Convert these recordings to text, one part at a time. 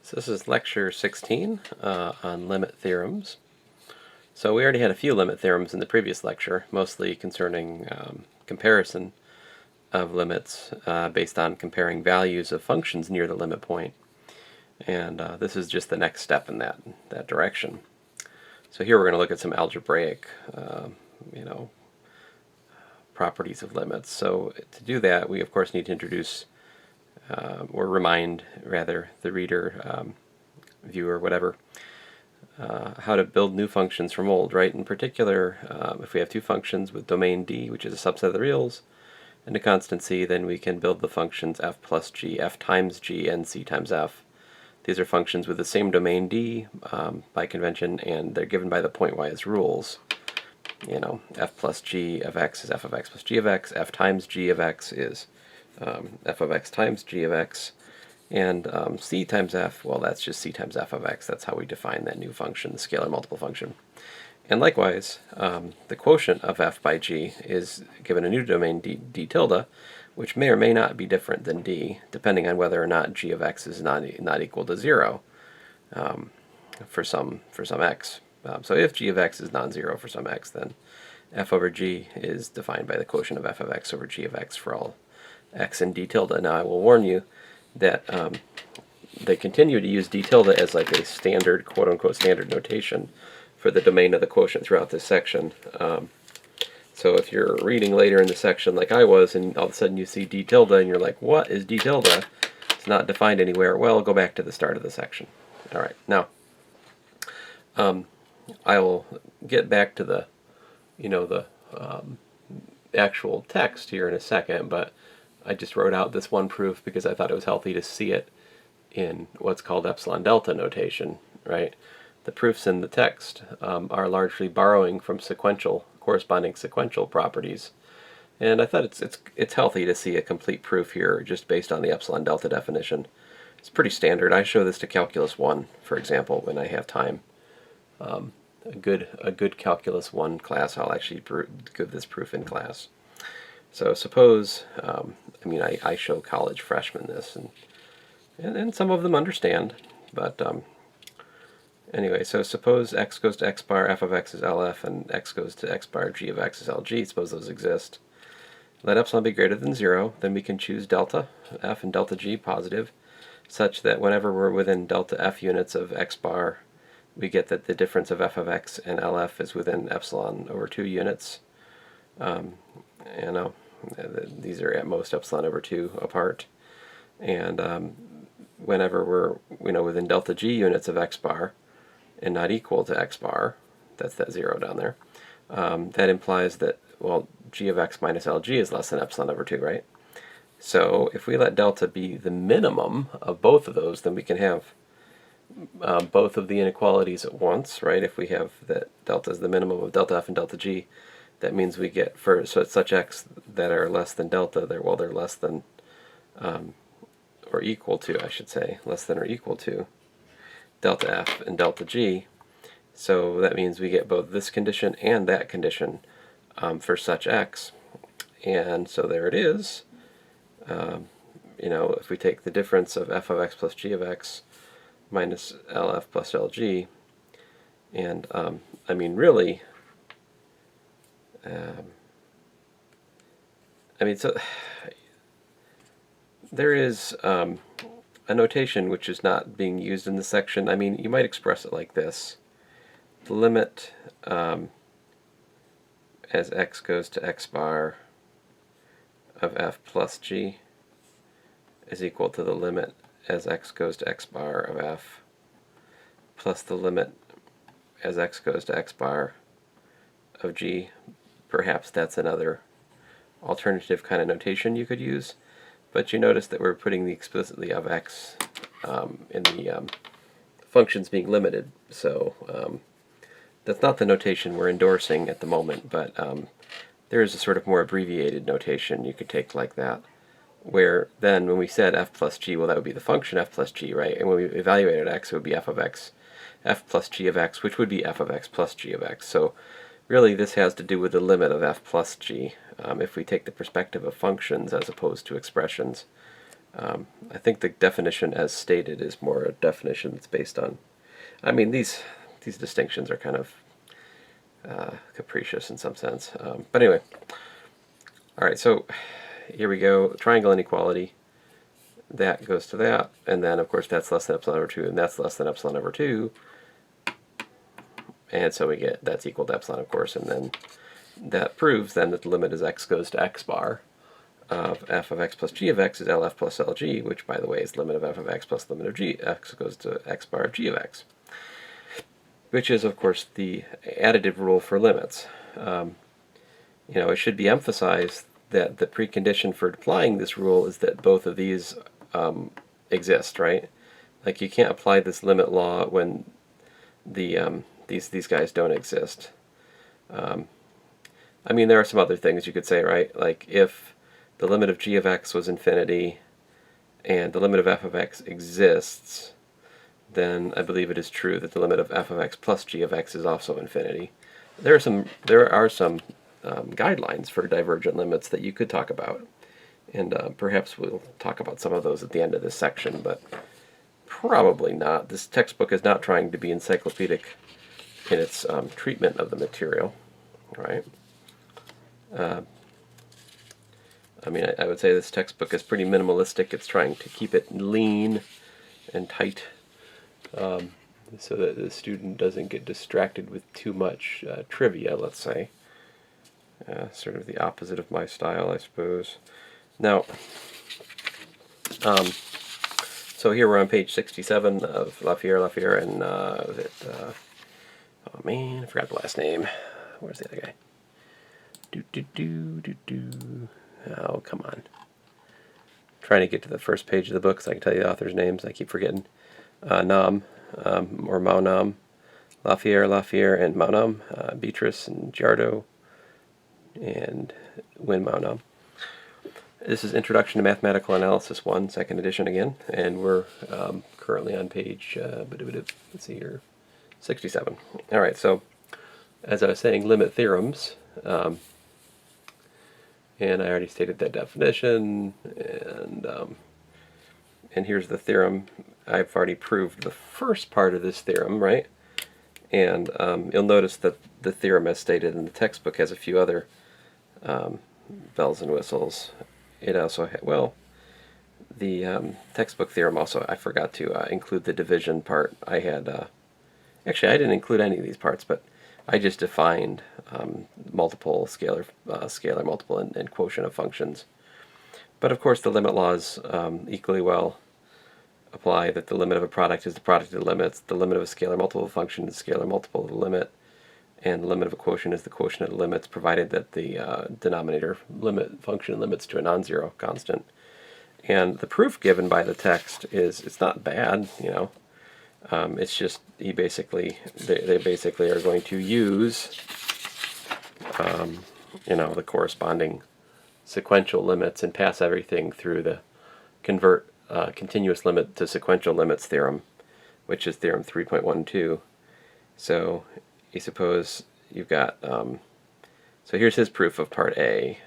So this is lecture 16 on limit theorems. So we already had a few limit theorems in the previous lecture, mostly concerning comparison of limits based on comparing values of functions near the limit point. And this is just the next step in that direction. So here we're going to look at some algebraic properties of limits. So to do that, we of course need to introduce or remind rather the reader, viewer, whatever, how to build new functions from old, right? In particular, if we have two functions with domain D, which is a subset of the reals, and a constant C, then we can build the functions f plus g, f times g, and c times f. These are functions with the same domain D by convention, and they're given by the point y as rules. You know, f plus g of x is f of x plus g of x, f times g of x is f of x times g of x, and c times f, well, that's just c times f of x. That's how we define that new function, the scalar multiple function. And likewise, the quotient of f by g is given a new domain d tilde, which may or may not be different than d, depending on whether or not g of x is not equal to 0 for some x. So if g of x is non-zero for some x, then f over g is defined by the quotient of f of x over g of x for all x and d tilde. Now I will warn you that they continue to use d tilde as like a standard, quote-unquote standard notation for the domain of the quotient throughout this section. So if you're reading later in the section like I was, and all of a sudden you see d tilde and you're like, what is d tilde? It's not defined anywhere. Well, go back to the start of the section. All right, now I will get back to the actual text here in a second, but I just wrote out this one proof because I thought it was healthy to see it in what's called epsilon delta notation, right? The proofs in the text are largely borrowing from corresponding sequential properties, and I thought it's healthy to see a complete proof here just based on the epsilon delta definition. It's pretty standard. I show this to Calculus 1, for example, when I have time. A good Calculus 1 class, I'll actually give this proof in class. So suppose, I show college freshmen this, and some of them understand, but anyway, so suppose x goes to x bar, f of x is LF, and x goes to x bar, g of x is LG. Suppose those exist. Let epsilon be greater than 0, then we can choose delta f and delta g positive, such that whenever we're within delta f units of x bar, we get that the difference of f of x and LF is within epsilon over 2 units. These are at most epsilon over 2 apart. And whenever we're within delta g units of x bar and not equal to x bar, that's that 0 down there, that implies that, well, g of x minus LG is less than epsilon over 2, right? So if we let delta be the minimum of both of those, then we can have both of the inequalities at once, right? If we have that delta is the minimum of delta f and delta g, that means we get for such x that are less than delta, they're less than or equal to, I should say, less than or equal to delta f and delta g. So that means we get both this condition and that condition for such x. And so there it is. If we take the difference of f of x plus g of x minus LF plus LG, and really, so there is a notation which is not being used in this section. You might express it like this: the limit as x goes to x bar of f plus g is equal to the limit as x goes to x bar of f plus the limit as x goes to x bar of g. Perhaps that's another alternative kind of notation you could use, but you notice that we're putting the explicitly of x in the functions being limited, so that's not the notation we're endorsing at the moment, but there is a sort of more abbreviated notation you could take like that, where then when we said f plus g, well, that would be the function f plus g, right? And when we evaluated x, it would be f of x, f plus g of x, which would be f of x plus g of x. So really this has to do with the limit of f plus g. If we take the perspective of functions as opposed to expressions, I think the definition as stated is more a definition that's based on, I mean, these distinctions are kind of capricious in some sense. But anyway, all right, so here we go, triangle inequality. That goes to that, and then of course that's less than epsilon over 2, and that's less than epsilon over 2. And so we get that's equal to epsilon, of course, and then that proves then that the limit as x goes to x bar of f of x plus g of x is lf plus lg, which, by the way, is limit of f of x plus limit of g x goes to x bar of g of x, which is, of course, the additive rule for limits. It should be emphasized that the precondition for applying this rule is that both of these exist, right? Like, you can't apply this limit law when these guys don't exist. I mean, there are some other things you could say, right? Like, if the limit of g of x was infinity and the limit of f of x exists, then I believe it is true that the limit of f of x plus g of x is also infinity. There are some guidelines for divergent limits that you could talk about, and perhaps we'll talk about some of those at the end of this section, but probably not. This textbook is not trying to be encyclopedic in its treatment of the material, right? I mean, I would say this textbook is pretty minimalistic. It's trying to keep it lean and tight, so that the student doesn't get distracted with too much trivia, let's say. Sort of the opposite of my style, I suppose. Now, so here we're on page 67 of Lafayette, and was it, oh man, I forgot the last name. Where's the other guy? Oh, come on. Trying to get to the first page of the book so I can tell you the author's names. I keep forgetting. Nam, or Mao Nam, Lafayette, and Mao Nam, Beatrice and Giardo, and Win Mao Nam. This is Introduction to Mathematical Analysis 1, second edition again, and we're currently on page, let's see here, 67. All right, so as I was saying, limit theorems, and I already stated that definition, and here's the theorem. I've already proved the first part of this theorem, right? And you'll notice that the theorem, as stated in the textbook, has a few other bells and whistles. It also had, well, the textbook theorem also, I forgot to include the division part. I had, actually, I didn't include any of these parts, but I just defined multiple scalar multiple and quotient of functions. But of course, the limit laws equally well apply, that the limit of a product is the product of the limits, the limit of a scalar multiple of a function is the scalar multiple of the limit, and the limit of a quotient is the quotient of the limits, provided that the denominator function limits to a non-zero constant. And the proof given by the text is, it's not bad, it's just they basically are going to use the corresponding sequential limits and pass everything through the convert continuous limit to sequential limits theorem, which is theorem 3.12. So you suppose you've got, so here's his proof of part A.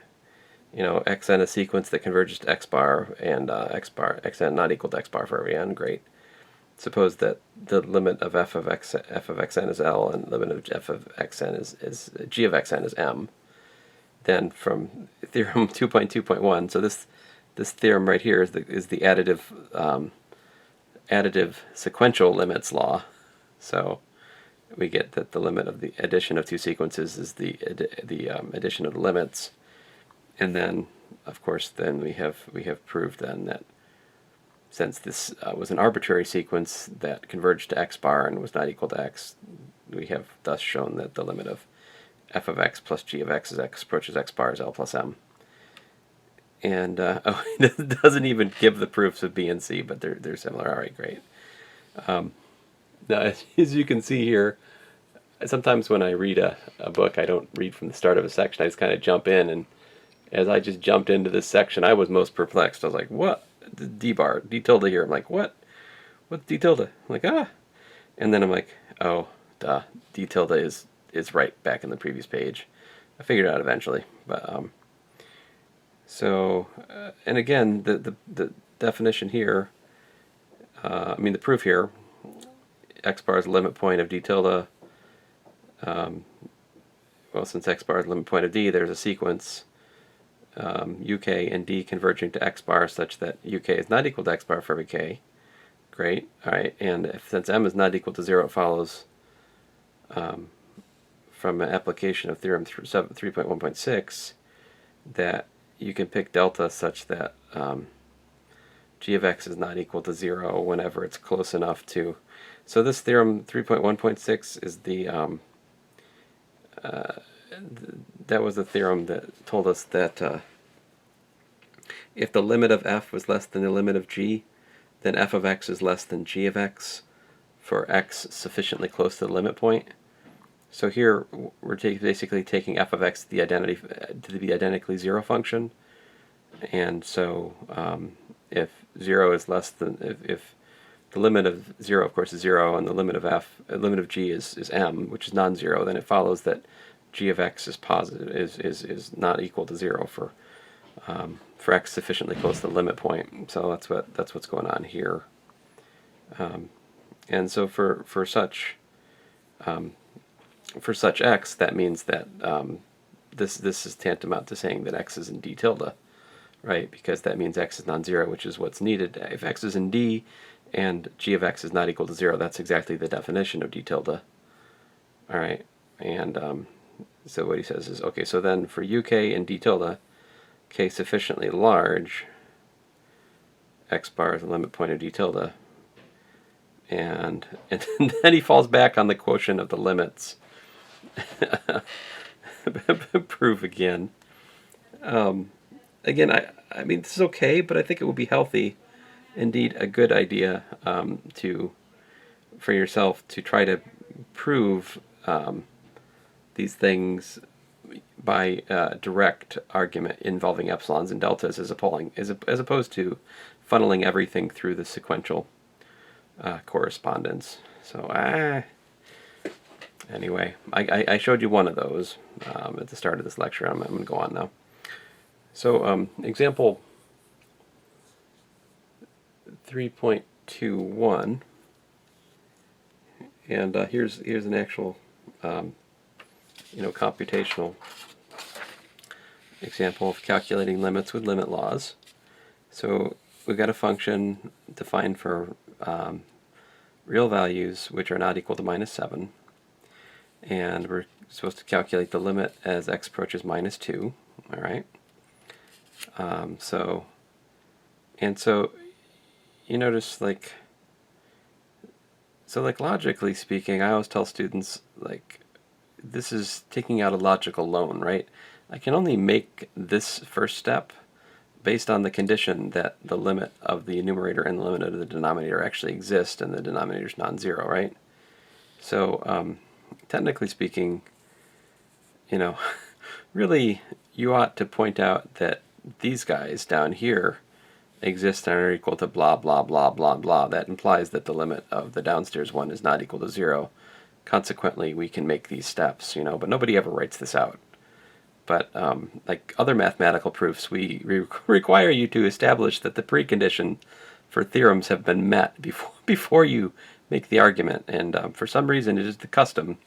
Xn a sequence that converges to x bar, and xn not equal to x bar for every n. Great. Suppose that the limit of f of xn is L, and the limit of f of xn is g of xn is m. Then from theorem 2.2.1, so this theorem right here is the additive sequential limits law. So we get that the limit of the addition of two sequences is the addition of the limits, and then of course then we have proved then that since this was an arbitrary sequence that converged to x bar and was not equal to x, we have thus shown that the limit of f of x plus g of x as x approaches x bar is L plus m. And it doesn't even give the proofs of B and C, but they're similar. All right, great. Now, as you can see here, sometimes when I read a book, I don't read from the start of a section. I just kind of jump in, and as I just jumped into this section, I was most perplexed. I was like, what? D bar, D tilde here. I'm like, what? What's D tilde? I'm like, ah. And then I'm like, oh, duh. D tilde is right back in the previous page. I figured it out eventually. But, so, and again, the definition here, the proof here, x bar is the limit point of d tilde. Well, since x bar is the limit point of d, there's a sequence uk and d converging to x bar such that uk is not equal to x bar for every k. Great. All right. And since m is not equal to 0, it follows from an application of theorem 3.1.6 that you can pick delta such that g of x is not equal to 0 whenever it's close enough to. So this theorem 3.1.6 is that was the theorem that told us that if the limit of f was less than the limit of g, then f of x is less than g of x for x sufficiently close to the limit point. So here we're basically taking f of x to the identically 0 function, and so if 0 is less than, if the limit of 0 of course is 0 and the limit of g is m, which is non-zero, then it follows that g of x is positive, is not equal to 0 for x sufficiently close to the limit point. So that's what's going on here. And so for such x, that means that this is tantamount to saying that x is in d tilde, right? Because that means x is non-zero, which is what's needed. If x is in d and g of x is not equal to 0, that's exactly the definition of d tilde. All right, and so what he says is, okay, so then for uk and d tilde, k sufficiently large, x bar is the limit point of d tilde, and then he falls back on the quotient of the limits. Prove again. Again, I mean, this is okay, but I think it would be healthy, indeed a good idea, for yourself to try to prove these things by direct argument involving epsilons and deltas as opposed to funneling everything through the sequential correspondence. So anyway, I showed you one of those at the start of this lecture. I'm going to go on now. So example 3.21, and here's an actual computational example of calculating limits with limit laws. So we've got a function defined for real values which are not equal to -7, and we're supposed to calculate the limit as x approaches -2. All right. So you notice, like logically speaking, I always tell students, like, this is taking out a logical loan, right? I can only make this first step based on the condition that the limit of the numerator and the limit of the denominator actually exist and the denominator is non-zero, right? So technically speaking, really you ought to point out that these guys down here exist and are equal to blah blah blah blah blah. That implies that the limit of the downstairs one is not equal to 0. Consequently, we can make these steps, but nobody ever writes this out. But like other mathematical proofs, we require you to establish that the precondition for theorems have been met before you make the argument. And for some reason, it is the custom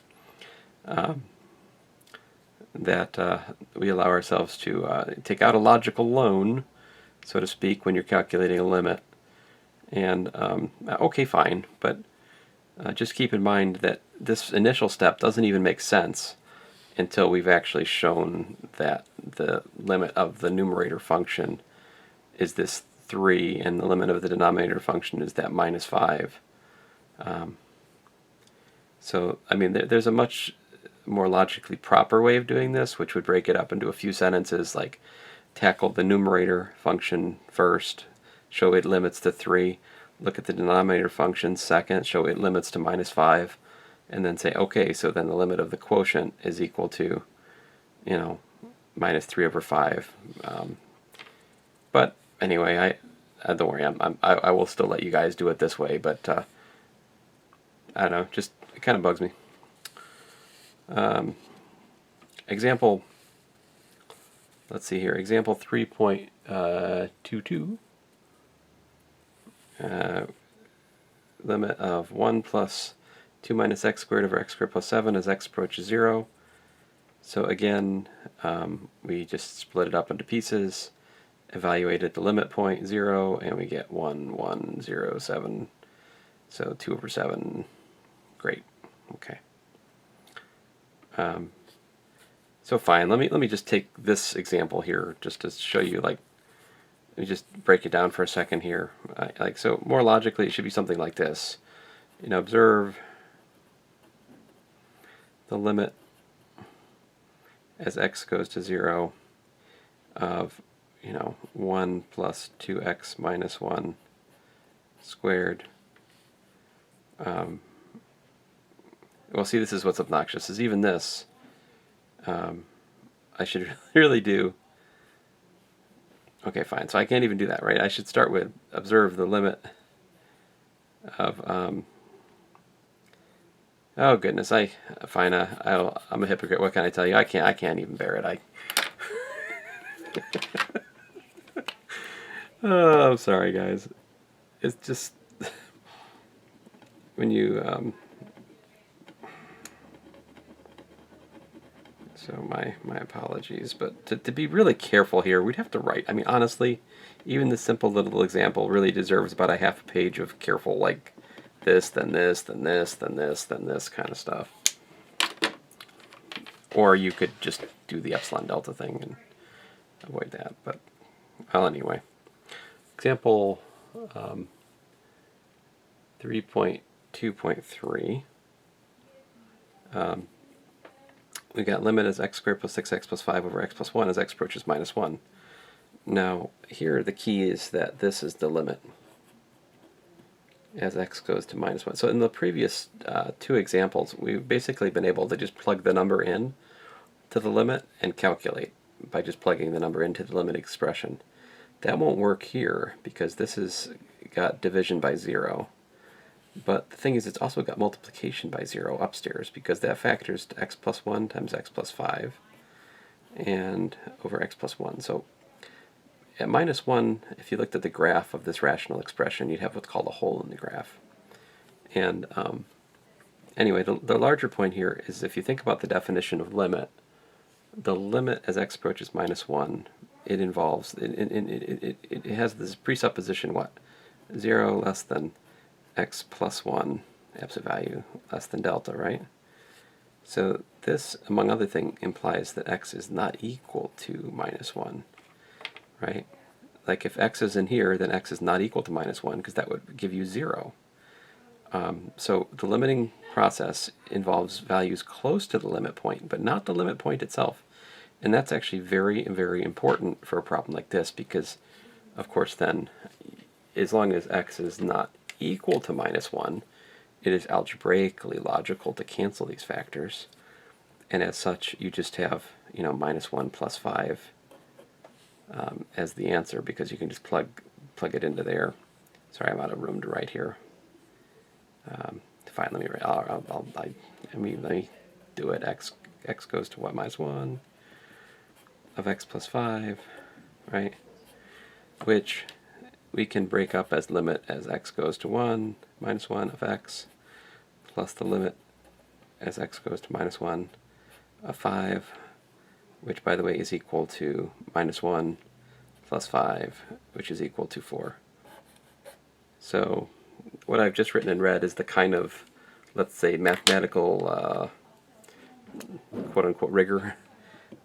that we allow ourselves to take out a logical loan, so to speak, when you're calculating a limit. And okay, fine, but just keep in mind that this initial step doesn't even make sense until we've actually shown that the limit of the numerator function is this 3 and the limit of the denominator function is that -5. So, I mean, there's a much more logically proper way of doing this, which would break it up into a few sentences, like tackle the numerator function first, show it limits to 3, look at the denominator function second, show it limits to -5, and then say, okay, so then the limit of the quotient is equal to, -3/5. But anyway, don't worry, I will still let you guys do it this way, but I don't know, just it kind of bugs me. Example, let's see here, example 3.22. limit of 1 plus 2 minus x squared over x squared plus 7 as x approaches 0. So again, we just split it up into pieces, evaluated the limit point 0, and we get 1, 1, 0, 7. So 2 over 7. Great. Okay. So fine. Let me just take this example here just to show you, like, let me just break it down for a second here. So more logically, it should be something like this. Observe the limit as x goes to 0 of 1 plus 2x minus 1 squared. Well, see, this is what's obnoxious, is even this, I should really do. Okay, fine. So I can't even do that, right? I should start with observe the limit of, oh goodness, I'm a hypocrite. What can I tell you? I can't even bear it. Oh, I'm sorry, guys. It's just when you, so my apologies, but to be really careful here, we'd have to write. I mean, honestly, even this simple little example really deserves about a half a page of careful, like this, then this, then this, then this, then this kind of stuff. Or you could just do the epsilon delta thing and avoid that. But, well, anyway. Example 3.2.3. We got limit as x squared plus 6x plus 5 over x plus 1 as x approaches minus 1. Now, here the key is that this is the limit as x goes to minus 1. So in the previous two examples, we've basically been able to just plug the number in to the limit and calculate by just plugging the number into the limit expression. That won't work here because this has got division by 0. But the thing is, it's also got multiplication by 0 upstairs because that factors to x plus 1 times x plus 5 and over x plus 1. So at minus 1, if you looked at the graph of this rational expression, you'd have what's called a hole in the graph. And anyway, the larger point here is if you think about the definition of limit, the limit as x approaches minus 1, it involves, it has this presupposition, what? 0 less than x plus 1, absolute value less than delta, right? So this, among other things, implies that x is not equal to minus 1, right? Like if x is in here, then x is not equal to minus 1 because that would give you 0. So the limiting process involves values close to the limit point, but not the limit point itself. And that's actually very, very important for a problem like this because, of course, then, as long as x is not equal to minus 1, it is algebraically logical to cancel these factors. And as such, you just have, minus 1 plus 5 as the answer because you can just plug it into there. Sorry, I'm out of room to write here. Fine, let me write. Let me do it. X goes to what? Minus 1 of x plus 5, right? Which we can break up as limit as x goes to 1 minus 1 of x plus the limit as x goes to minus 1 of 5, which, by the way, is equal to minus 1 plus 5, which is equal to 4. So what I've just written in red is the kind of, let's say, mathematical quote-unquote rigor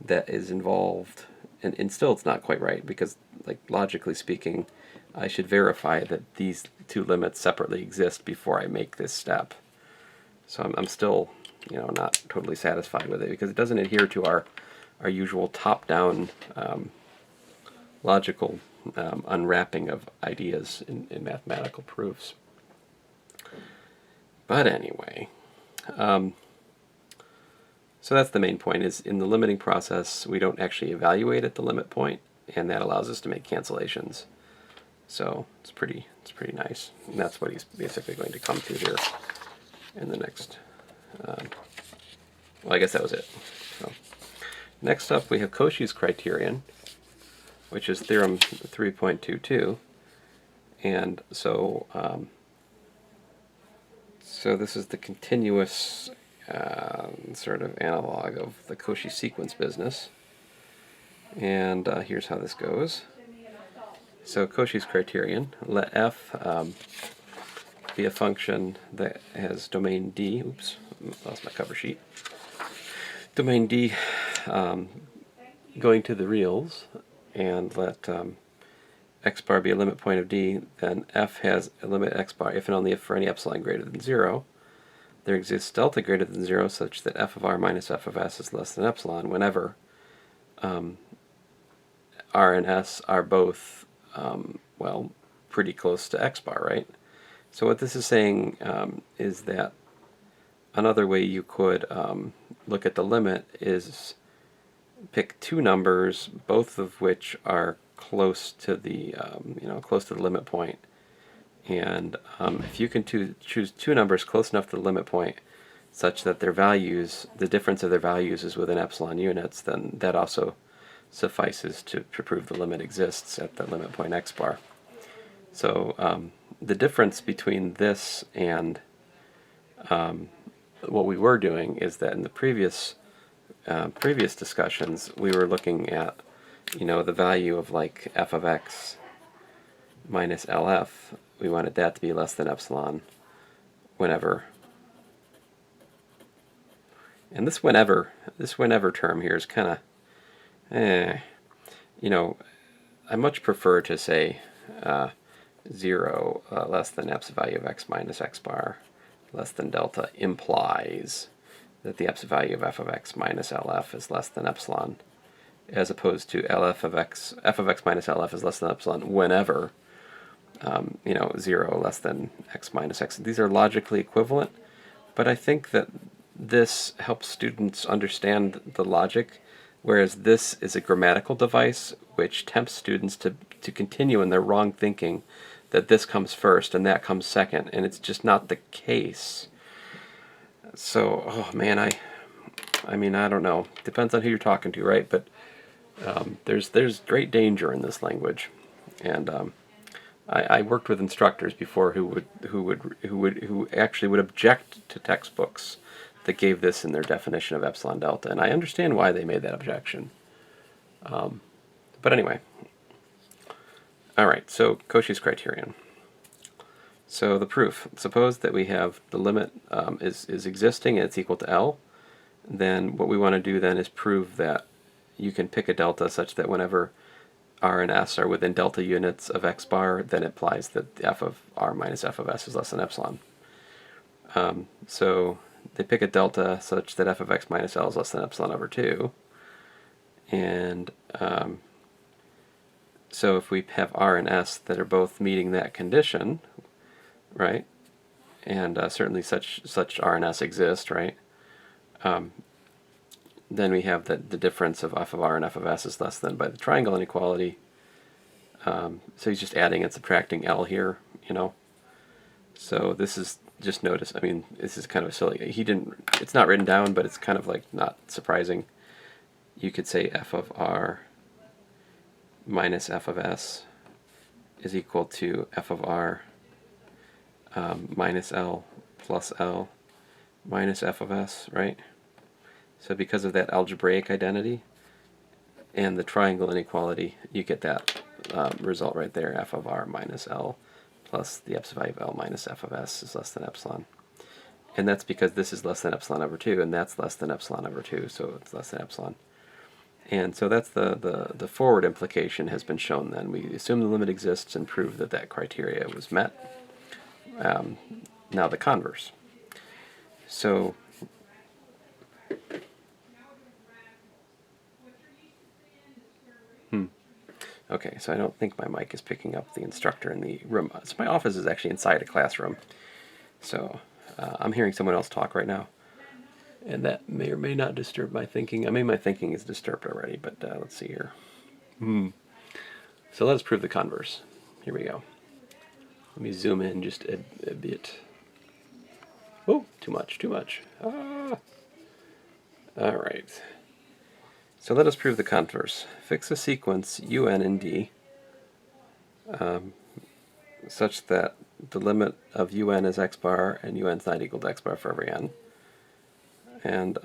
that is involved. And still it's not quite right because, like, logically speaking, I should verify that these two limits separately exist before I make this step. So I'm still, not totally satisfied with it because it doesn't adhere to our usual top-down logical unwrapping of ideas in mathematical proofs. But anyway, so that's the main point, is in the limiting process we don't actually evaluate at the limit point, and that allows us to make cancellations. So it's pretty nice, and that's what he's basically going to come to here in the next, well, I guess that was it. So next up we have Cauchy's criterion, which is theorem 3.22, And so so this is the continuous sort of analog of the Cauchy sequence business. And here's how this goes. So Cauchy's criterion, let f be a function that has domain D. Oops, lost my cover sheet. Domain D going to the reals, and let x bar be a limit point of D, then f has a limit x bar if and only if for any epsilon greater than 0. There exists delta greater than 0 such that f of r minus f of s is less than epsilon whenever r and s are both, well, pretty close to x bar, right? So what this is saying is that another way you could look at the limit is pick two numbers, both of which are close to the close to the limit point. And if you can choose two numbers close enough to the limit point such that their values, the difference of their values is within epsilon units, then that also suffices to prove the limit exists at the limit point x bar. So the difference between this and what we were doing is that in the previous discussions we were looking at the value of like f of x minus LF. We wanted that to be less than epsilon whenever. And this whenever term here is kind of, I much prefer to say 0 less than epsilon value of x minus x bar less than delta implies that the epsilon value of f of x minus LF is less than epsilon, as opposed to f of x minus LF is less than epsilon whenever 0 less than x minus x. These are logically equivalent, but I think that this helps students understand the logic, whereas this is a grammatical device which tempts students to continue in their wrong thinking that this comes first and that comes second, and it's just not the case. So, oh man, I mean, I don't know. Depends on who you're talking to, right? But there's great danger in this language, and I worked with instructors before who actually would object to textbooks that gave this in their definition of epsilon delta, and I understand why they made that objection. But anyway, all right. So Cauchy's criterion. So the proof. Suppose that we have the limit is existing and it's equal to L. Then what we want to do then is prove that you can pick a delta such that whenever r and s are within delta units of x bar, then it implies that f of r minus f of s is less than epsilon. So they pick a delta such that f of x minus L is less than epsilon over 2. And so if we have r and s that are both meeting that condition, right, and certainly such r and s exist, right, then we have that the difference of f of r and f of s is less than by the triangle inequality. So he's just adding and subtracting L here, So this is, just notice, I mean, this is kind of silly. It's not written down, but it's kind of like not surprising. You could say f of r minus f of s is equal to f of r minus L plus L minus f of s, right? So because of that algebraic identity and the triangle inequality, you get that result right there, f of r minus L plus the epsilon value of L minus f of s is less than epsilon. And that's because this is less than epsilon over 2, and that's less than epsilon over 2, so it's less than epsilon. And so that's the forward implication has been shown then. We assume the limit exists and prove that that criteria was met. Now the converse. So okay, so I don't think my mic is picking up the instructor in the room. So my office is actually inside a classroom. So I'm hearing someone else talk right now. And that may or may not disturb my thinking. I mean, my thinking is disturbed already, but let's see here. So let us prove the converse. Here we go. Let me zoom in just a bit. Oh, too much. Ah. All right. So let us prove the converse. Fix a sequence un in D such that the limit of un is x bar and un is not equal to x bar for every n. And,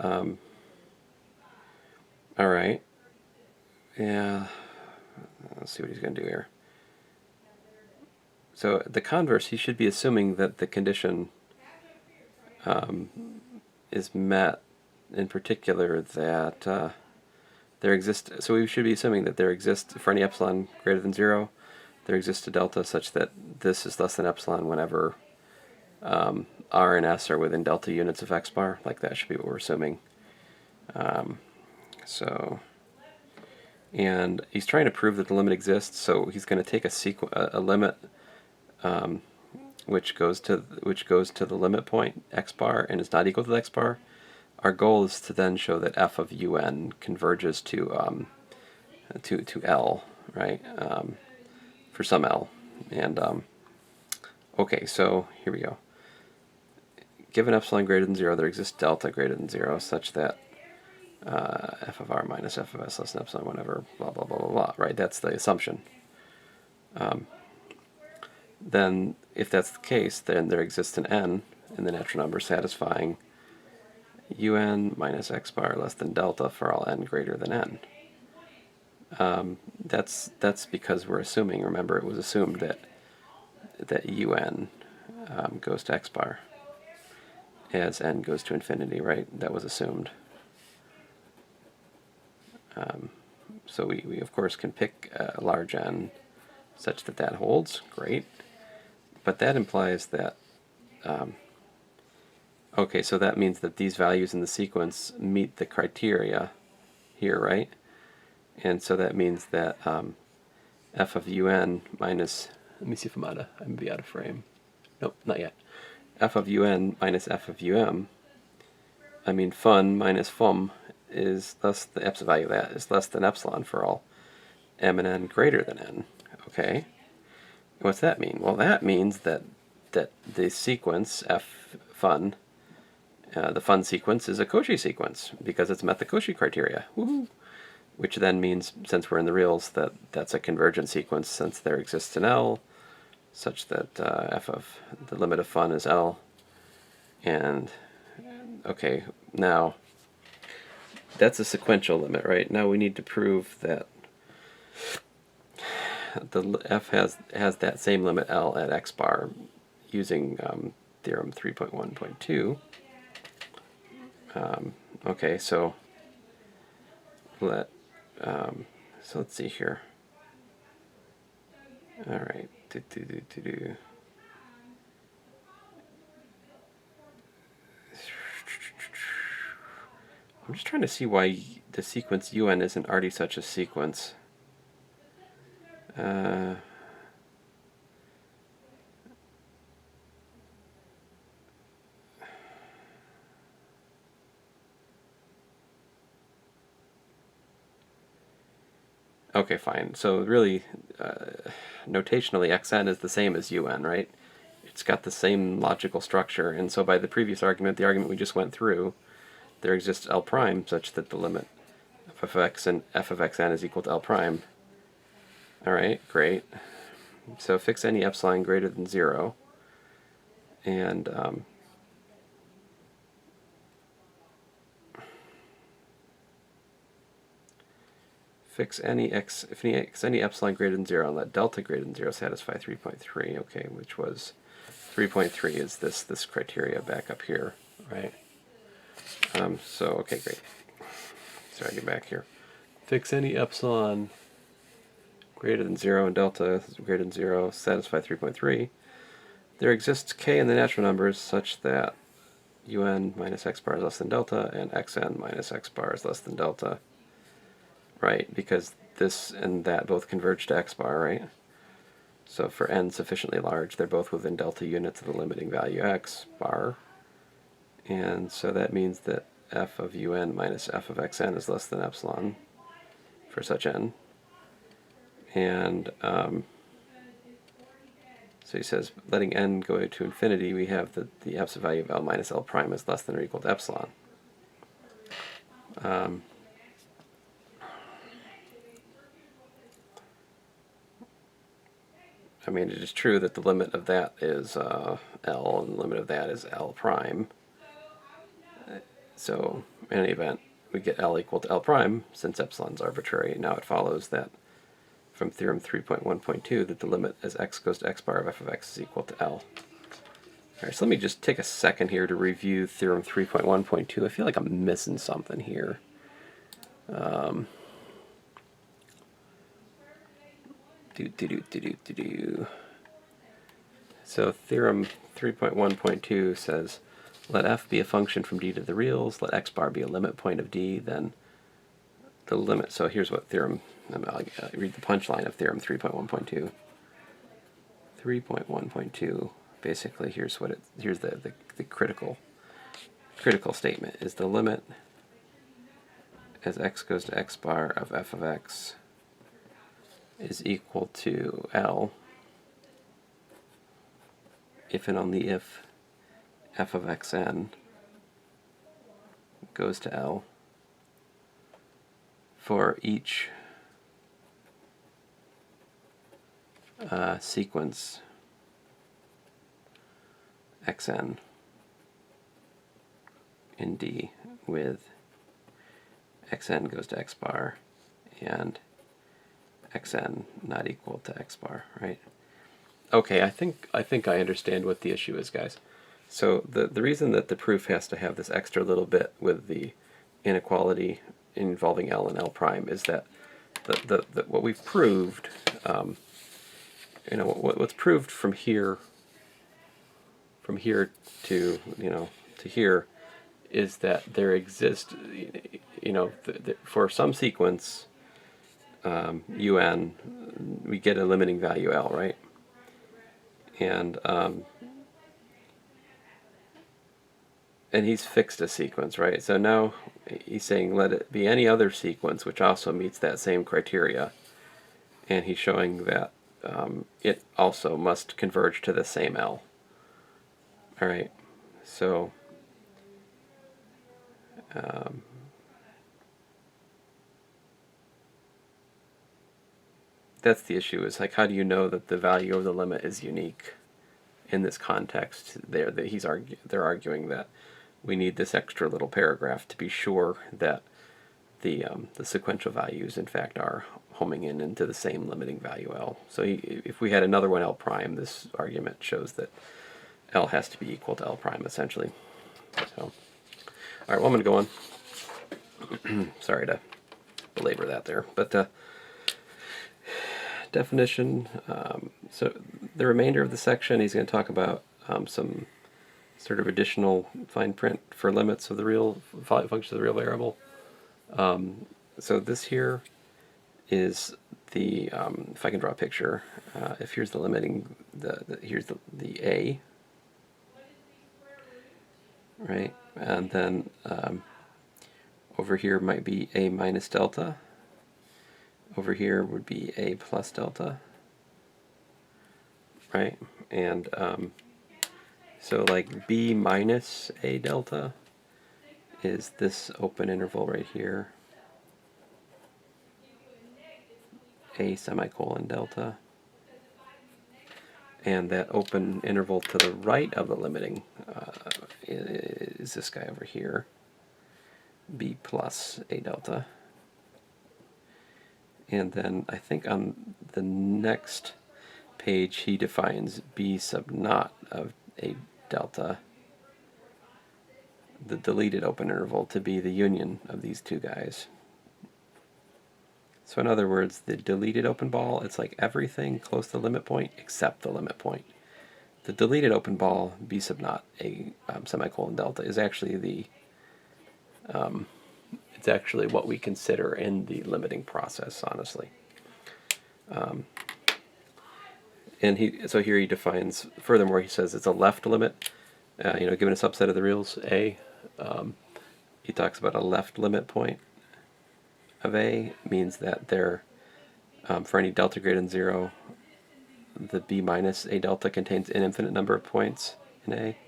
all right, yeah, let's see what he's going to do here. So the converse, he should be assuming that the condition is met, in particular that there exists, so we should be assuming that there exists, for any epsilon greater than 0, there exists a delta such that this is less than epsilon whenever r and s are within delta units of x bar. Like, that should be what we're assuming. And he's trying to prove that the limit exists, so he's going to take a limit which goes to the limit point x bar and is not equal to x bar. Our goal is to then show that f of un converges to L, right? For some L. And okay, so here we go. Given epsilon greater than 0, there exists delta greater than 0, such that f of r minus f of s less than epsilon whenever blah blah blah blah blah. Right? That's the assumption. Then, if that's the case, then there exists an n in the natural number satisfying un minus x bar less than delta for all n greater than n. That's because we're assuming. Remember, it was assumed that un goes to x bar as n goes to infinity, right? That was assumed. So we of course can pick a large n such that that holds. Great. But that implies that, okay, so that means that these values in the sequence meet the criteria here, right? And so that means that f of un minus, let me see if I'm going to be out of frame. Nope, not yet. F of un minus f of fun minus fum is less, the epsilon value of that is less than epsilon for all m and n greater than n. Okay. What's that mean? Well, that means that the sequence f fun, the fun sequence is a Cauchy sequence because it's met the Cauchy criteria. Woohoo! Which then means, since we're in the reals, that that's a convergent sequence since there exists an L such that f of the limit of fun is L. And okay, now that's a sequential limit, right? Now we need to prove that the f has that same limit L at x bar using theorem 3.1.2. Okay, so let's see here. All right. I'm just trying to see why the sequence un isn't already such a sequence. Okay, fine. So really, notationally, xn is the same as un, right? It's got the same logical structure, and so by the previous argument, the argument we just went through, there exists L prime such that the limit of f of x and f of xn is equal to L prime. All right, great. So fix any epsilon greater than 0, and fix any any epsilon greater than 0 and let delta greater than 0 satisfy 3.3. Okay, which was 3.3 is this criteria back up here, right? So okay, great. Sorry, get back here. Fix any epsilon greater than 0 and delta greater than 0 satisfy 3.3. There exists k in the natural numbers such that un minus x bar is less than delta and xn minus x bar is less than delta. Right, because this and that both converge to x bar, right? So for n sufficiently large, they're both within delta units of the limiting value x bar. And so that means that f of un minus f of xn is less than epsilon for such n. And so he says, letting n go to infinity, we have that the absolute value of L minus L prime is less than or equal to epsilon. I mean, it is true that the limit of that is L, and the limit of that is L prime. So, in any event, we get L equal to L prime, since epsilon's arbitrary. Now it follows that from theorem 3.1.2 that the limit as x goes to x bar of f of x is equal to L. Alright, so let me just take a second here to review theorem 3.1.2. I feel like I'm missing something here. So theorem 3.1.2 says, let f be a function from d to the reals, let x bar be a limit point of d, then the limit. So here's what theorem, I'll read the punchline of theorem 3.1.2. 3.1.2, basically here's what here's the critical statement is the limit as x goes to x bar of f of x is equal to L if and only if f of xn goes to L for each sequence xn in D with xn goes to x bar and xn not equal to x bar, right? Okay, I think I understand what the issue is, guys. So the reason that the proof has to have this extra little bit with the inequality involving L and L prime is that what we've proved, what's proved from here to to here is that there exists, for some sequence un, we get a limiting value L, right? And he's fixed a sequence, right? So now he's saying let it be any other sequence which also meets that same criteria, and he's showing that it also must converge to the same L. All right, so that's the issue, is like, how do you know that the value of the limit is unique in this context? They're arguing that we need this extra little paragraph to be sure that the sequential values in fact are homing in into the same limiting value L. So if we had another one L prime, this argument shows that L has to be equal to L prime essentially. So, all right, well, I'm going to go on. Sorry to belabor that there, but definition. So the remainder of the section, he's going to talk about some sort of additional fine print for limits of the real functions of the real variable. So this here is the if I can draw a picture. If here's the limiting, here's the a, right, and then over here might be a minus delta. Over here would be a plus delta, right? And so like b minus a delta is this open interval right here, a semicolon delta, and that open interval to the right of the limiting is this guy over here, b plus a delta. And then I think on the next page he defines b sub naught of a delta, the deleted open interval, to be the union of these two guys. So in other words, the deleted open ball, it's like everything close to the limit point except the limit point. The deleted open ball, b sub naught a semicolon delta, is actually the it's actually what we consider in the limiting process, honestly. And so here he defines, furthermore, he says it's a left limit, given a subset of the reals A. He talks about a left limit point of A means that there, for any delta greater than 0, the b minus a delta contains an infinite number of points in A,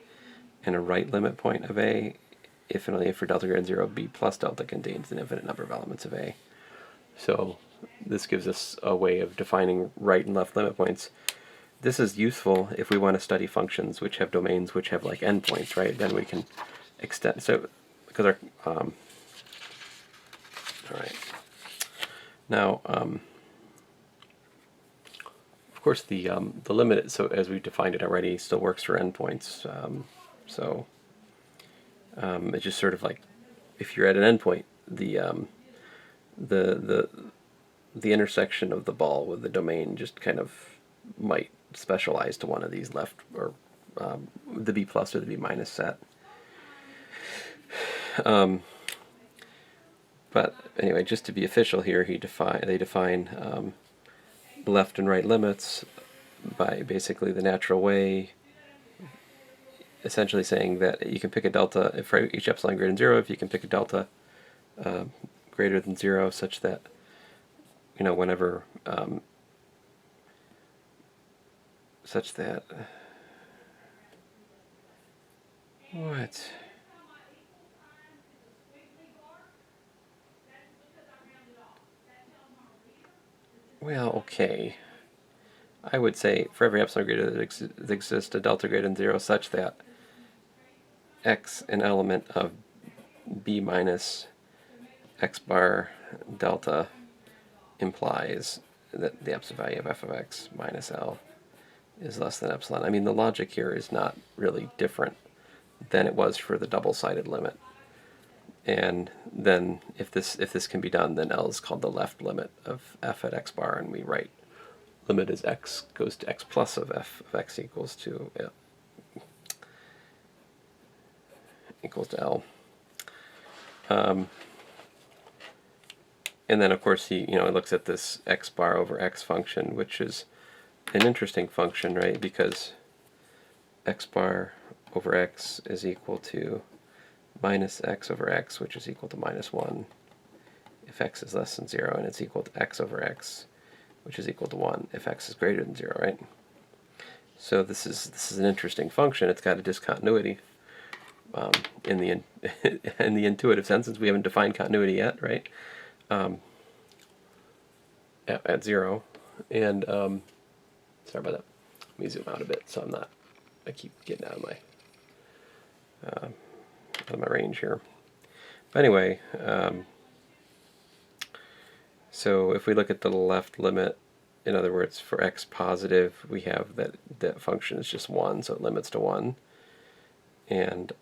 and a right limit point of A, if and only if for delta greater than 0, b plus delta contains an infinite number of elements of A. So this gives us a way of defining right and left limit points. this is useful if we want to study functions which have domains which have like endpoints, right? Then we can extend, so because our all right. Now, of course, the limit, so as we defined it already, still works for endpoints. It's just sort of like if you're at an endpoint, the the intersection of the ball with the domain just kind of might specialize to one of these left, or the B plus or the B minus set. But anyway, just to be official here, they define left and right limits by basically the natural way, essentially saying that you can pick a delta for each epsilon greater than 0. If you can pick a delta greater than 0, such that whenever such that what. Well, okay. I would say for every epsilon greater that exists a delta greater than 0 such that x, an element of b minus x bar delta, implies that the epsilon value of f of x minus L is less than epsilon. I mean, the logic here is not really different than it was for the double-sided limit. And then if this can be done, then L is called the left limit of f at x bar, and we write limit as x goes to x plus of f of x equals to L. And then of course it looks at this x bar over x function, which is an interesting function, right? Because x bar over x is equal to minus x over x, which is equal to minus 1, if x is less than 0, and it's equal to x over x, which is equal to 1, if x is greater than 0, right? So this is an interesting function. It's got a discontinuity in the in the intuitive sense, since we haven't defined continuity yet, right? At 0, and sorry about that. Let me zoom out a bit, so I keep getting out of my range here. But anyway, so if we look at the left limit, in other words, for x positive, we have that function is just 1, so it limits to 1. And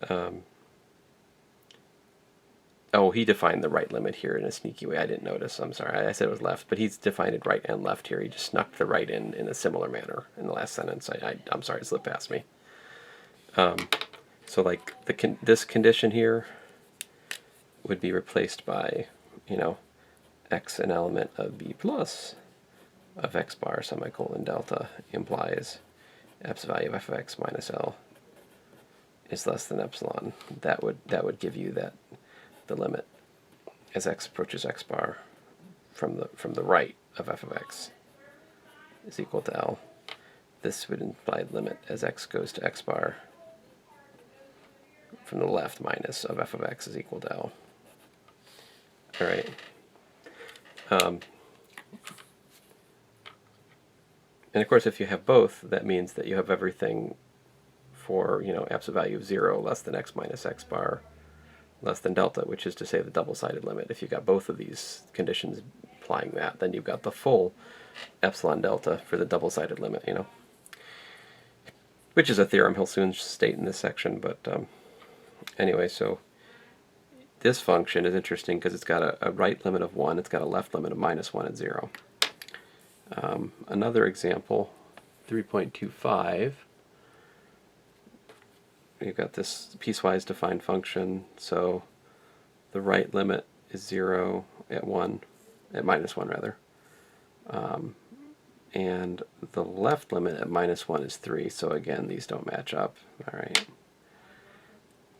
oh, he defined the right limit here in a sneaky way. I didn't notice. I'm sorry. I said it was left, but he's defined it right and left here. He just snuck the right in a similar manner in the last sentence. I'm sorry, it slipped past me. So like this condition here would be replaced by, x, an element of b plus of x bar semicolon delta, implies epsilon value of f of x minus L is less than epsilon. That would give you that the limit as x approaches x bar from the right of f of x is equal to L. This would imply the limit as x goes to x bar from the left minus of f of x is equal to L. All right. And of course, if you have both, that means that you have everything for absolute value of 0 less than x minus x bar less than delta, which is to say the double-sided limit. If you got both of these conditions applying that, then you've got the full epsilon delta for the double-sided limit, which is a theorem he'll soon state in this section. But anyway, so this function is interesting because it's got a right limit of 1, it's got a left limit of minus 1 at 0. Another example, 3.25, you've got this piecewise defined function, so the right limit is 0 at minus 1 rather, and the left limit at minus 1 is 3, so again these don't match up. All right,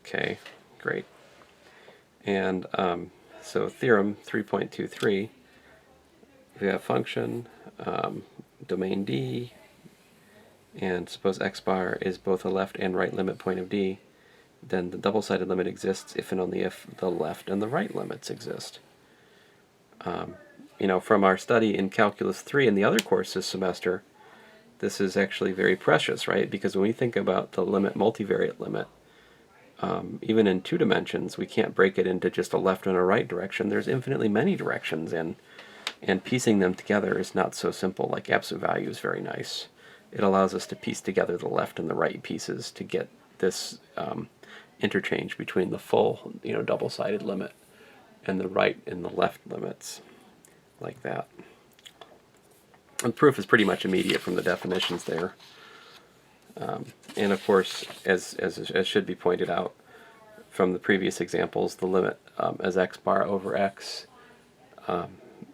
okay, great. And so theorem 3.23, we have function domain D, and suppose x bar is both a left and right limit point of D, then the double-sided limit exists if and only if the left and the right limits exist. From our study in Calculus 3 and the other course this semester, this is actually very precious, right? Because when we think about the limit, multivariate limit, even in 2 dimensions, we can't break it into just a left and a right direction. There's infinitely many directions, and piecing them together is not so simple. Like absolute value is very nice. It allows us to piece together the left and the right pieces to get this interchange between the full, double-sided limit and the right and the left limits, like that. And proof is pretty much immediate from the definitions there. And of course, as should be pointed out from the previous examples, the limit as x bar over x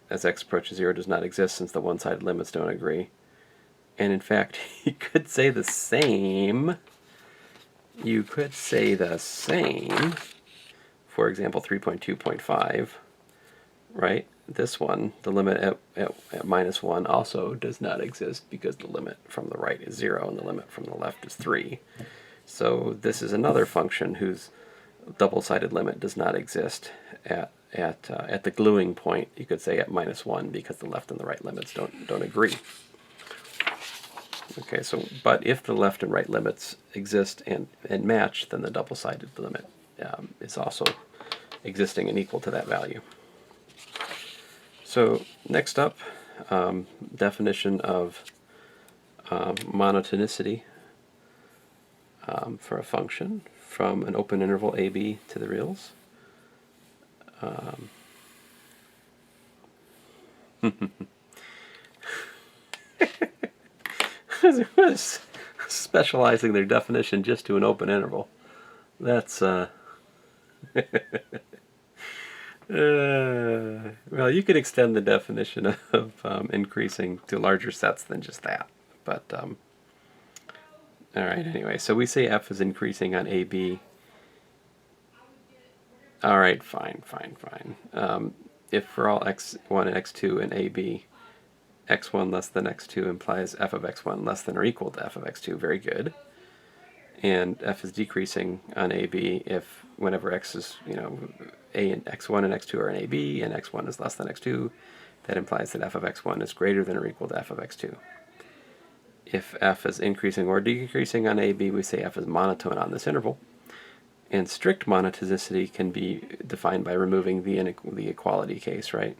as x approaches 0 does not exist, since the one-sided limits don't agree. And in fact, you could say the same. You could say the same. For example, 3.2.5, right? This one, the limit at -1 also does not exist, because the limit from the right is 0 and the limit from the left is 3. So this is another function whose double-sided limit does not exist at the gluing point, you could say at -1, because the left and the right limits don't agree. Okay, so but if the left and right limits exist and match, then the double-sided limit is also existing and equal to that value. So next up, definition of monotonicity for a function from an open interval AB to the reals. Specializing their definition just to an open interval. That's well, you could extend the definition of increasing to larger sets than just that. But all right, anyway, so we say f is increasing on AB. All right, fine. If for all x1 and x2 in AB, x1 less than x2 implies f of x1 less than or equal to f of x2. Very good. And f is decreasing on AB if whenever x is, a and x1 and x2 are in AB and x1 is less than x2, that implies that f of x1 is greater than or equal to f of x2. If f is increasing or decreasing on AB, we say f is monotone on this interval. And strict monotonicity can be defined by removing the equality case, right?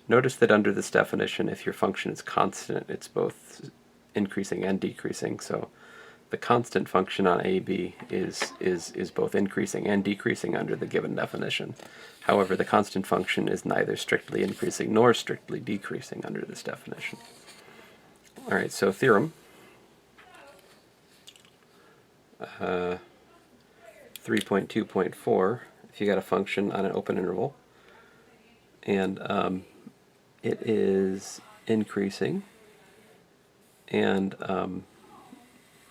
Notice that under this definition, if your function is constant, it's both increasing and decreasing. So the constant function on AB is both increasing and decreasing under the given definition. However, the constant function is neither strictly increasing nor strictly decreasing under this definition. All right, so theorem. 3.2.4, if you got a function on an open interval, and it is increasing, and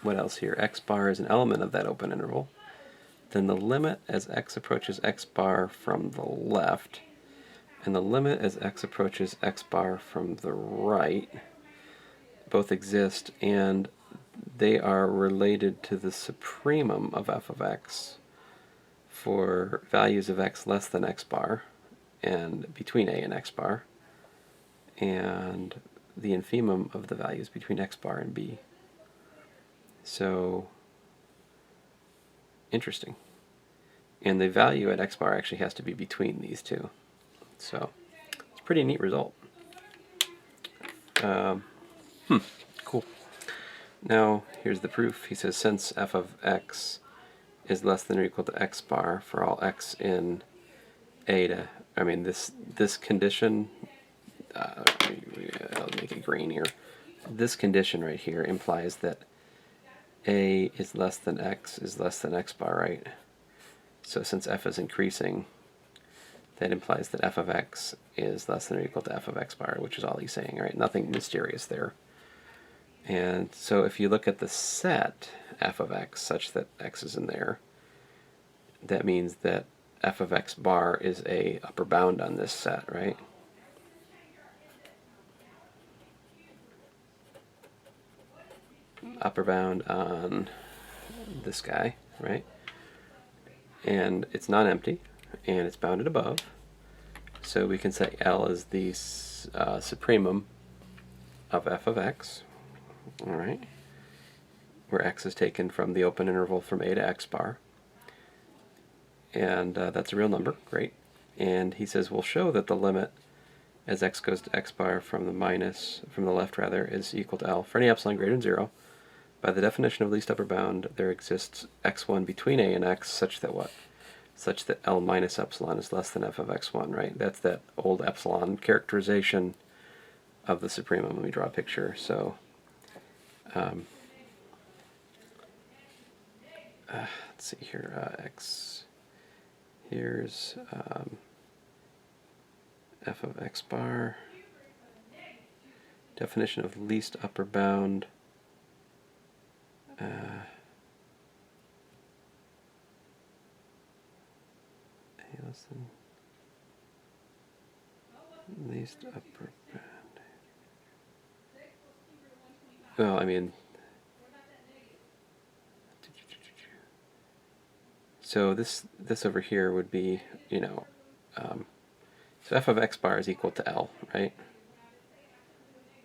what else here? X bar is an element of that open interval. Then the limit as x approaches x bar from the left, and the limit as x approaches x bar from the right, both exist, and they are related to the supremum of f of x for values of x less than x bar and between a and x bar, and the infimum of the values between x bar and b. So, interesting. And the value at x bar actually has to be between these two. So, it's a pretty neat result. Cool. Now, here's the proof. He says, since f of x is less than or equal to x bar for all x in a to, this condition, I'll make it green here. This condition right here implies that a is less than x is less than x bar, right? So since f is increasing, that implies that f of x is less than or equal to f of x bar, which is all he's saying, right? Nothing mysterious there. And so if you look at the set f of x such that x is in there, that means that f of x bar is a upper bound on this set, right? Upper bound on this guy, right? And it's non-empty, and it's bounded above. So we can say L is the supremum of f of x. all right, where x is taken from the open interval from a to x bar. And that's a real number, great. And he says we'll show that the limit as x goes to x bar from the left rather, is equal to L for any epsilon greater than 0. By the definition of least upper bound, there exists x1 between a and x such that what? Such that L minus epsilon is less than f of x1, right? That's that old epsilon characterization of the supremum. Let me draw a picture. So let's see here, x, here's f of x bar, definition of least upper bound, less than least upper bound. Well, I mean, so this over here would be, you know, so f of x bar is equal to L, right?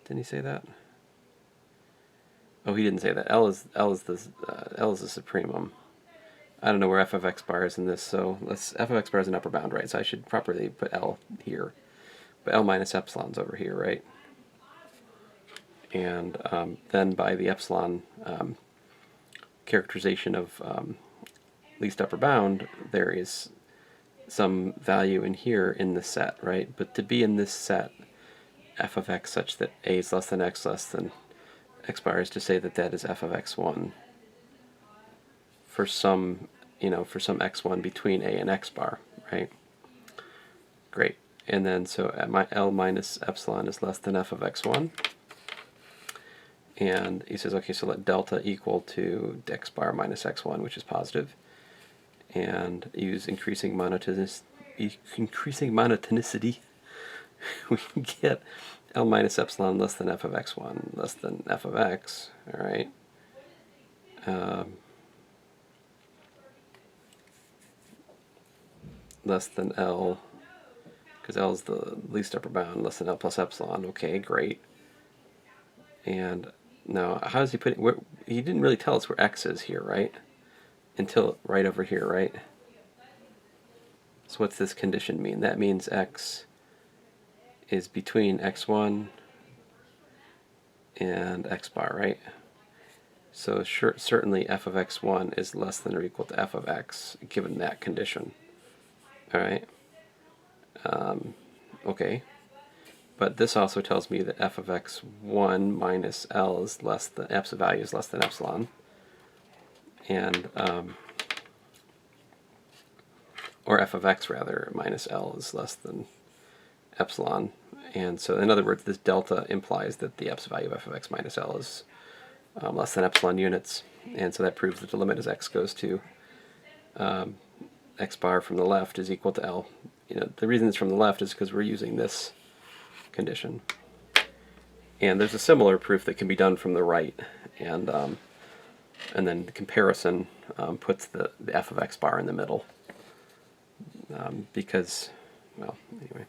Didn't he say that? Oh, he didn't say that. L is the supremum. I don't know where f of x bar is in this, so f of x bar is an upper bound, right? So I should properly put L here, but L minus epsilon's over here, right? And then by the epsilon characterization of least upper bound, there is some value in here in the set, right? But to be in this set, f of x such that a is less than x bar is to say that that is f of x1 for some, for some x1 between a and x bar, right? Great. And then so my L minus epsilon is less than f of x1. And he says, okay, so let delta equal to x bar minus x1, which is positive, and use increasing monotonicity, we can get L minus epsilon less than f of x1 less than f of x, all right? Less than L, because L is the least upper bound, less than L plus epsilon. Okay, great. And now, how does he put it? He didn't really tell us where x is here, right? Until right over here, right? So what's this condition mean? That means x is between x1 and x bar, right? So certainly f of x1 is less than or equal to f of x, given that condition. All right. Okay. But this also tells me that f of x1 minus L is less than, absolute value is less than epsilon. And, or f of x rather, minus L is less than epsilon. And so in other words, this delta implies that the absolute value of f of x minus L is less than epsilon units. And so that proves that the limit as x goes to x bar from the left is equal to L. The reason it's from the left is because we're using this condition. And there's a similar proof that can be done from the right, and then the comparison puts the f of x bar in the middle, because, well, anyway.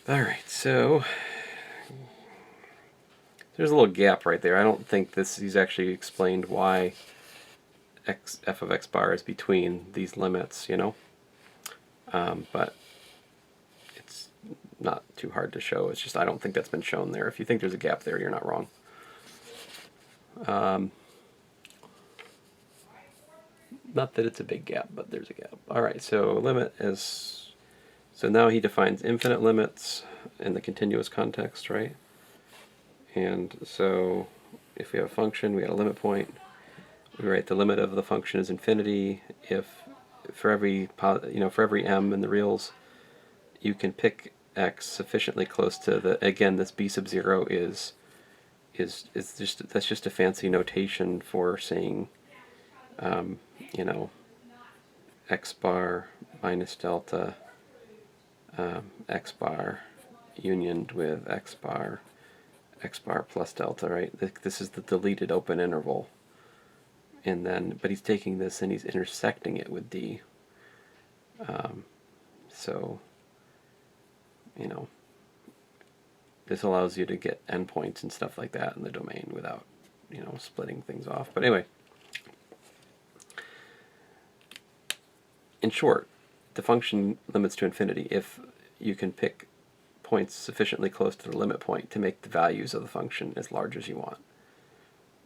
All right, so there's a little gap right there. I don't think he's actually explained why f of x bar is between these limits, but it's not too hard to show. It's just I don't think that's been shown there. If you think there's a gap there, you're not wrong. Not that it's a big gap, but there's a gap. All right, so limit is, so now he defines infinite limits in the continuous context, right? And so if we have a function, we got a limit point. We write the limit of the function is infinity. If for every m in the reals, you can pick x sufficiently close to this b sub 0 is that's just a fancy notation for saying x bar minus delta x bar unioned with x bar plus delta, right? This is the deleted open interval. And then, but he's taking this and he's intersecting it with D. So, this allows you to get endpoints and stuff like that in the domain without, splitting things off. But anyway, in short, the function limits to infinity if you can pick points sufficiently close to the limit point to make the values of the function as large as you want.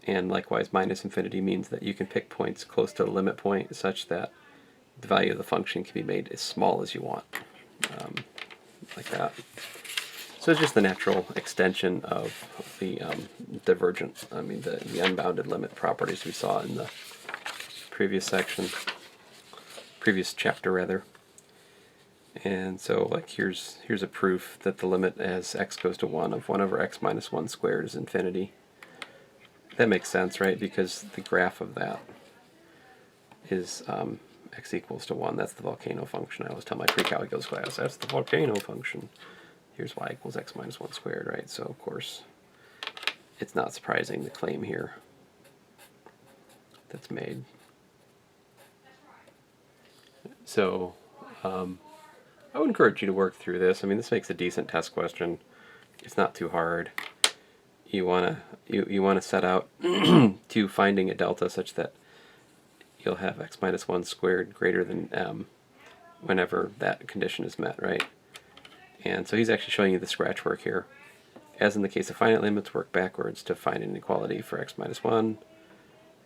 And likewise, minus infinity means that you can pick points close to the limit point such that the value of the function can be made as small as you want, like that. So it's just the natural extension of the the unbounded limit properties we saw in the previous chapter rather. And so, like, here's a proof that the limit as x goes to 1 of 1 over x minus 1 squared is infinity. That makes sense, right? Because the graph of that is x equals to 1. That's the volcano function. I always tell my pre-calculus class, that's the volcano function. Here's y equals x minus 1 squared, right? So, of course, it's not surprising the claim here that's made. So, I would encourage you to work through this. I mean, this makes a decent test question. It's not too hard. You wanna set out to finding a delta such that you'll have x minus 1 squared greater than m whenever that condition is met, right? And so he's actually showing you the scratch work here. As in the case of finite limits, work backwards to find an inequality for x minus 1.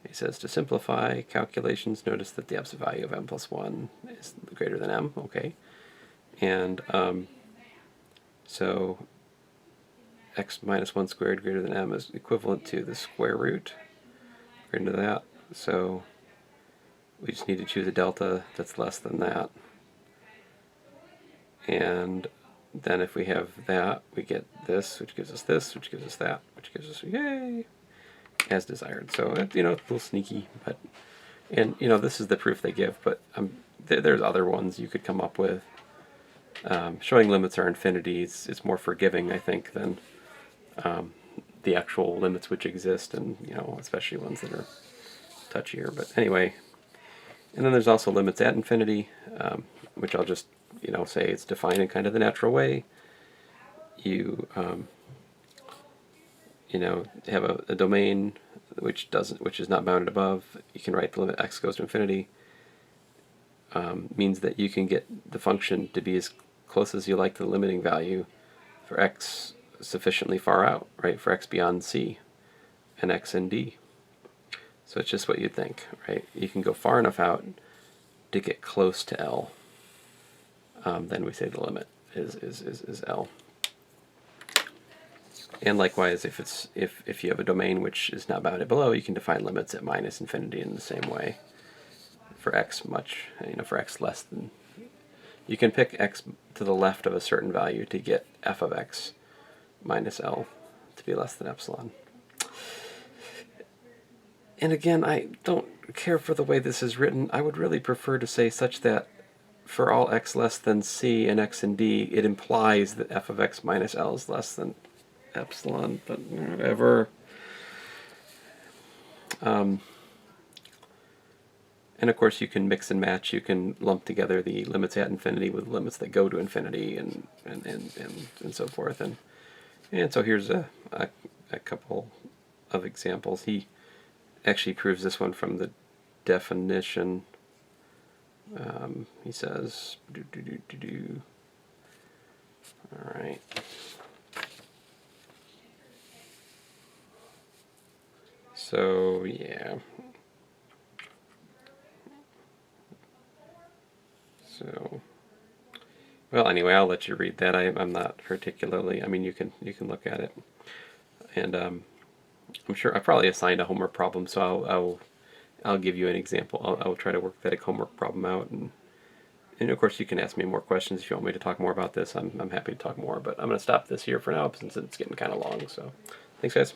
He says to simplify calculations, notice that the absolute value of m plus 1 is greater than m, okay. And so x minus 1 squared greater than m is equivalent to the square root greater than that. So we just need to choose a delta that's less than that. And then if we have that, we get this, which gives us this, which gives us that, which gives us, yay, as desired. So, it's a little sneaky, but, and, this is the proof they give, but there's other ones you could come up with. Showing limits are infinity is more forgiving, I think, than the actual limits which exist, and especially ones that are touchier. But anyway, and then there's also limits at infinity, which I'll just say it's defined in kind of the natural way. You have a domain which is not bounded above. You can write the limit x goes to infinity. Means that you can get the function to be as close as you like to the limiting value for x sufficiently far out, right? For x beyond c and x in d. So it's just what you'd think, right? You can go far enough out to get close to L. Then we say the limit is L. And likewise, if you have a domain which is not bounded below, you can define limits at minus infinity in the same way. For x for x less than, you can pick x to the left of a certain value to get f of x minus L to be less than epsilon. And again, I don't care for the way this is written. I would really prefer to say such that for all x less than c and x in d, it implies that f of x minus L is less than epsilon, but whatever. And of course you can mix and match, you can lump together the limits at infinity with limits that go to infinity and so forth. And so here's a couple of examples. He actually proves this one from the definition. He says, all right. So, yeah. So, well, anyway, I'll let you read that. I'm not particularly, I mean, you can look at it. And I'm sure I probably assigned a homework problem, so I'll give you an example. I'll try to work that homework problem out, and of course you can ask me more questions if you want me to talk more about this. I'm happy to talk more, but I'm going to stop this here for now since it's getting kind of long. So, thanks, guys.